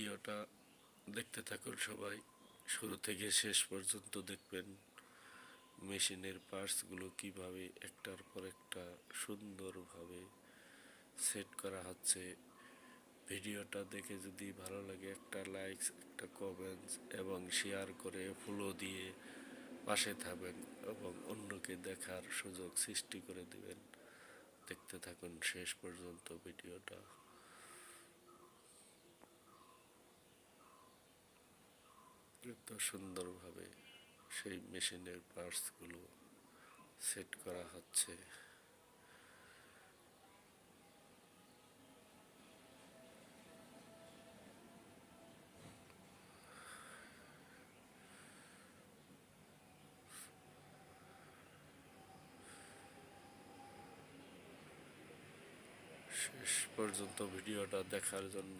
ভিডিওটা দেখতে থাকুন সবাই, শুরু থেকে শেষ পর্যন্ত দেখবেন মেশিনের পার্টসগুলো কিভাবে একটার পর একটা সুন্দরভাবে সেট করা হচ্ছে। ভিডিওটা দেখে যদি ভালো লাগে একটা লাইক, একটা কমেন্টস এবং শেয়ার করে ফলো দিয়ে পাশে থাকবেন এবং অন্যকে দেখার সুযোগ সৃষ্টি করে দিবেন। দেখতে থাকুন শেষ পর্যন্ত ভিডিওটা। এত সুন্দরভাবে সেই মেশিনের পার্টসগুলো সেট করা হচ্ছে। শেষ পর্যন্ত ভিডিওটা দেখার জন্য